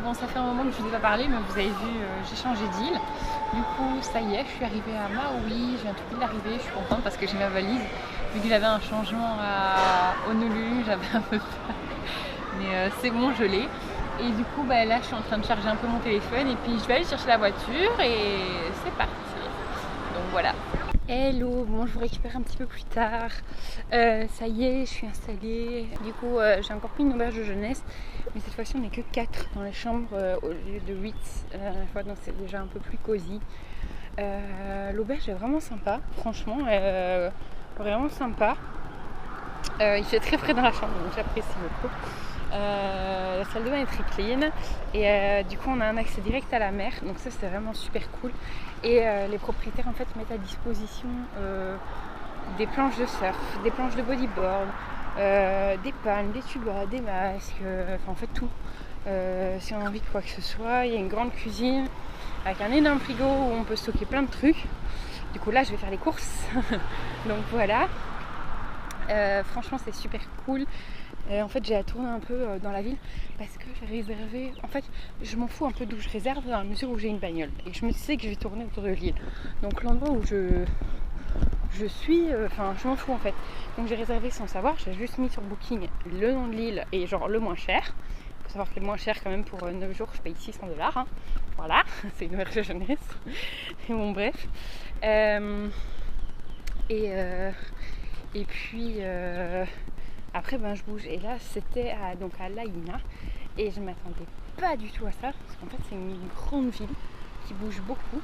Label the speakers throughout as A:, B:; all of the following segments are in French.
A: Bon, ça fait un moment que je ne vous ai pas parlé, mais vous avez vu, j'ai changé d'île. Du coup, ça y est, je suis arrivée à Maui. Je viens tout de l'arrivée, je suis contente parce que j'ai ma valise. Vu que j'avais un changement à Honolulu, j'avais un peu peur. Mais c'est bon, je l'ai. Et du coup, bah, là, je suis en train de charger un peu mon téléphone. Et puis, je vais aller chercher la voiture et c'est parti. Donc voilà. Hello, bon je vous récupère un petit peu plus tard. Ça y est, je suis installée. Du coup, j'ai encore pris une auberge de jeunesse. Mais cette fois-ci, on n'est que 4 dans les chambres au lieu de 8 la dernière fois. Donc c'est déjà un peu plus cosy. L'auberge est vraiment sympa, franchement. Vraiment sympa. Il fait très frais dans la chambre, donc j'apprécie beaucoup. La salle de bain est très clean et du coup on a un accès direct à la mer, donc ça c'est vraiment super cool. Et les propriétaires en fait mettent à disposition des planches de surf, des planches de bodyboard, des palmes, des tubas, des masques, enfin en fait tout. Si on a envie de quoi que ce soit, il y a une grande cuisine avec un énorme frigo où on peut stocker plein de trucs. Du coup là je vais faire les courses, donc voilà. Franchement c'est super cool. En fait j'ai à tourner un peu dans la ville parce que j'ai réservé, en fait je m'en fous un peu d'où je réserve dans la mesure où j'ai une bagnole et je me sais que je vais tourner autour de l'île, donc l'endroit où je suis, enfin je m'en fous en fait, donc j'ai réservé sans savoir, j'ai juste mis sur Booking le nom de l'île et genre le moins cher. Il faut savoir que le moins cher quand même pour 9 jours je paye 600 $, hein. Voilà, c'est une auberge de jeunesse. Et bon bref, et puis après ben je bouge et là c'était à Laïna et je m'attendais pas du tout à ça parce qu'en fait c'est une grande ville qui bouge beaucoup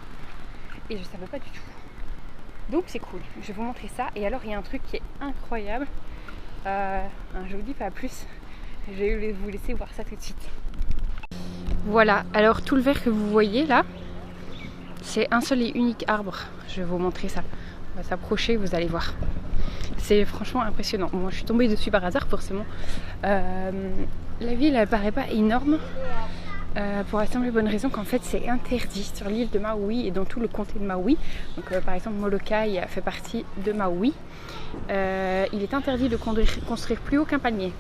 A: et je savais pas du tout, donc c'est cool, je vais vous montrer ça. Et alors il y a un truc qui est incroyable, je vous dis pas plus, je vais vous laisser voir ça tout de suite. Voilà, alors tout le vert que vous voyez là c'est un seul et unique arbre, je vais vous montrer ça, on va s'approcher, vous allez voir. C'est franchement impressionnant. Moi je suis tombée dessus par hasard forcément. La ville elle paraît pas énorme pour la simple et bonne raison qu'en fait c'est interdit sur l'île de Maui et dans tout le comté de Maui. Donc par exemple Molokai fait partie de Maui. Il est interdit de construire plus haut qu'un palmier,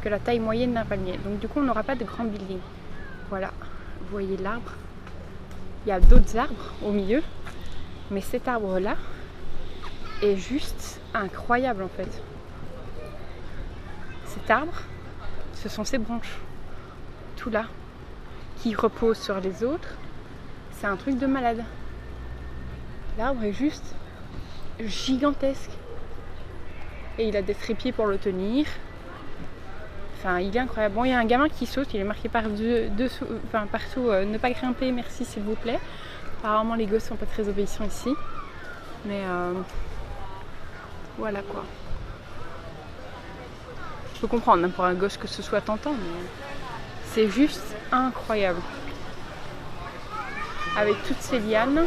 A: que la taille moyenne d'un palmier. Donc du coup on n'aura pas de grands buildings. Voilà, vous voyez l'arbre. Il y a d'autres arbres au milieu, mais cet arbre là est juste incroyable en fait. Cet arbre, ce sont ses branches, tout là, qui reposent sur les autres. C'est un truc de malade. L'arbre est juste gigantesque. Et il a des trépieds pour le tenir. Enfin, il est incroyable. Bon, il y a un gamin qui saute, il est marqué partout, ne pas grimper, merci s'il vous plaît. Apparemment les gosses sont pas très obéissants ici. Mais voilà quoi. Je peux comprendre pour un gosse que ce soit tentant, mais c'est juste incroyable. Avec toutes ces lianes,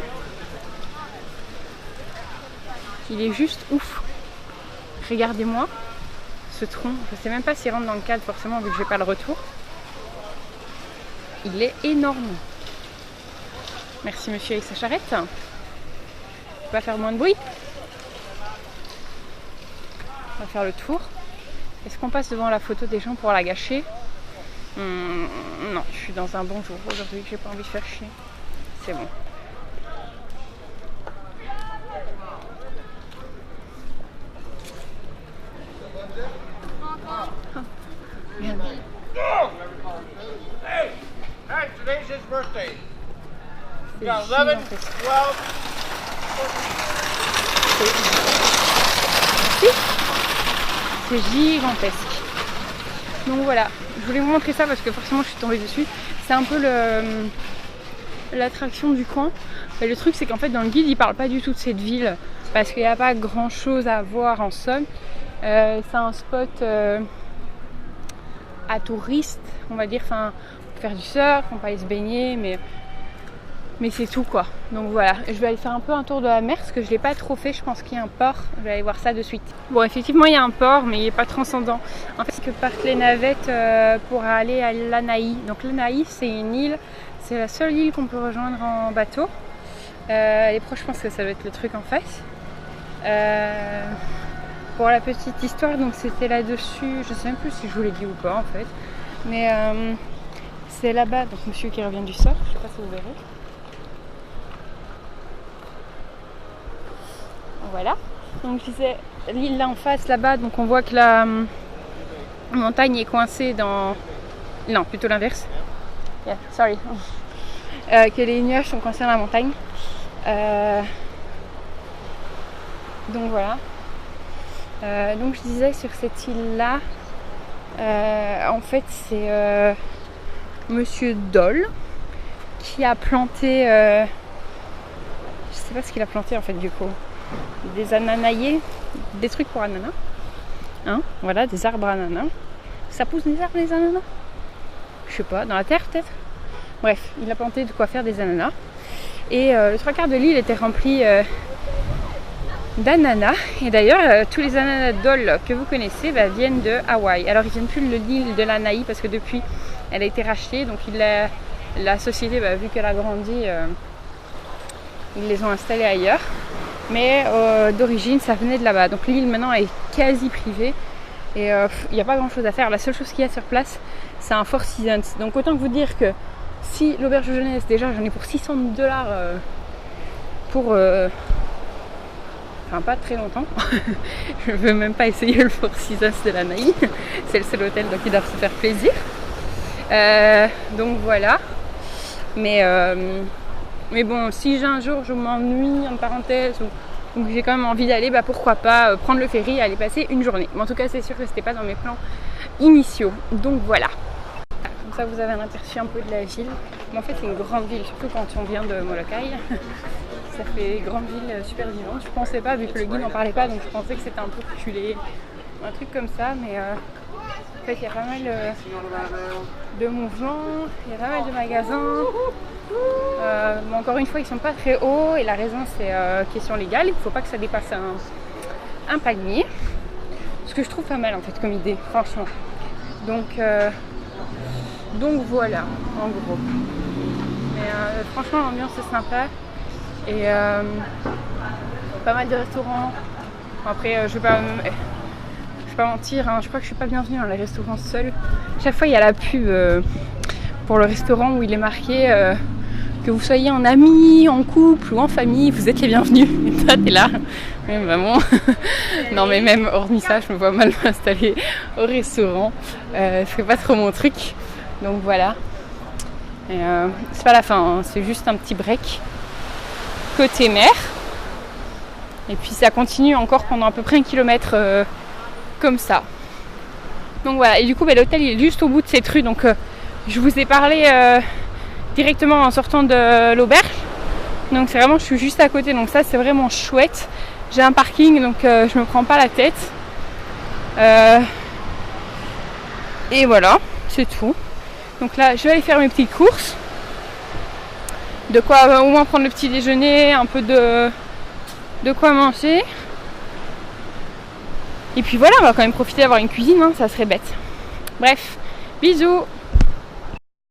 A: il est juste ouf. Regardez-moi ce tronc. Je sais même pas s'il rentre dans le cadre forcément vu que j'ai pas le retour. Il est énorme. Merci monsieur avec sa charrette. On va faire moins de bruit. On va faire le tour. Est-ce qu'on passe devant la photo des gens pour la gâcher? Non, je suis dans un bon jour aujourd'hui, j'ai pas envie de faire chier. C'est bon. Merde.
B: Hey, today's his birthday.
A: C'est
B: Got 11, 12.
A: C'est gigantesque. Donc voilà, je voulais vous montrer ça parce que forcément je suis tombée dessus. C'est un peu l'attraction du coin. Et le truc c'est qu'en fait dans le guide il parle pas du tout de cette ville parce qu'il n'y a pas grand chose à voir en somme. C'est un spot à touristes, on va dire. Enfin, on peut faire du surf, on peut aller se baigner, mais c'est tout quoi. Donc voilà, je vais aller faire un peu un tour de la mer parce que je l'ai pas trop fait. Je pense qu'il y a un port, je vais aller voir ça de suite. Bon, effectivement il y a un port mais il n'est pas transcendant. En fait c'est que partent les navettes pour aller à Lanai. Donc Lanai c'est une île, c'est la seule île qu'on peut rejoindre en bateau. Et proche, je pense que ça doit être le truc en face. Pour la petite histoire, donc c'était là-dessus, je sais même plus si je vous l'ai dit ou pas en fait. Mais c'est là-bas, donc monsieur qui revient du surf, je sais pas si vous verrez. Voilà, donc je disais l'île là en face là-bas, donc on voit que la montagne est coincée dans... Non, plutôt l'inverse. Yeah, sorry. Que les nuages sont coincés dans la montagne. Donc voilà. Donc je disais sur cette île-là, en fait c'est Monsieur Doll qui a planté, je sais pas ce qu'il a planté en fait du coup, des ananaïers, des trucs pour ananas, hein, voilà, des arbres ananas. Ça pousse des arbres les ananas? Je sais pas, dans la terre peut-être? Bref, il a planté de quoi faire des ananas. Et le 3/4 de l'île était rempli d'ananas. Et d'ailleurs, tous les ananas Doll que vous connaissez viennent de Hawaï. Alors, ils viennent plus de l'île de Lanai parce que depuis, elle a été rachetée. Donc, la société, vu qu'elle a grandi, ils les ont installés ailleurs. Mais d'origine, ça venait de là-bas. Donc, l'île maintenant est quasi privée. Et il n'y a pas grand-chose à faire. La seule chose qu'il y a sur place, c'est un Four Seasons. Donc, autant vous dire que si l'auberge de jeunesse, déjà, j'en ai pour $600 pour... enfin, pas très longtemps. Je veux même pas essayer le Four Seasons de Lanai. C'est le seul hôtel, donc ils doivent se faire plaisir. Donc voilà. Mais bon, si un jour je m'ennuie, en parenthèse, ou que j'ai quand même envie d'aller, pourquoi pas prendre le ferry et aller passer une journée. Mais en tout cas, c'est sûr que c'était pas dans mes plans initiaux. Donc voilà. Comme ça, vous avez un aperçu un peu de la ville. Mais en fait, c'est une grande ville, surtout quand on vient de Molokai. Ça fait grande ville super vivante. Je pensais pas, vu que le guide n'en parlait pas, donc je pensais que c'était un peu reculé, un truc comme ça. Mais en fait, il y a pas mal de mouvements, il y a pas mal de magasins. Mais encore une fois, ils sont pas très hauts et la raison, c'est question légale. Il ne faut pas que ça dépasse un panier. Ce que je trouve pas mal en fait comme idée, franchement. Donc voilà, en gros. Mais franchement, l'ambiance est sympa. Et pas mal de restaurants. Après, je vais pas mentir, hein, je crois que je suis pas bienvenue dans les restaurants seuls. Chaque fois, il y a la pub pour le restaurant où il est marqué que vous soyez en amis, en couple ou en famille, vous êtes les bienvenus. Et toi, t'es là. Mais vraiment. Non, mais même hormis ça, je me vois mal m'installer au restaurant. C'est pas trop mon truc. Donc voilà. Et, c'est pas la fin, hein, c'est juste un petit break côté mer. Et puis ça continue encore pendant à peu près 1 kilomètre comme ça. Donc voilà. Et du coup, l'hôtel il est juste au bout de cette rue. Donc je vous ai parlé directement en sortant de l'auberge. Donc c'est vraiment, je suis juste à côté. Donc ça, c'est vraiment chouette. J'ai un parking, donc je me prends pas la tête. Et voilà, c'est tout. Donc là, je vais aller faire mes petites courses. De quoi au moins prendre le petit déjeuner, un peu de quoi manger. Et puis voilà, on va quand même profiter d'avoir une cuisine, hein, ça serait bête. Bref, bisous.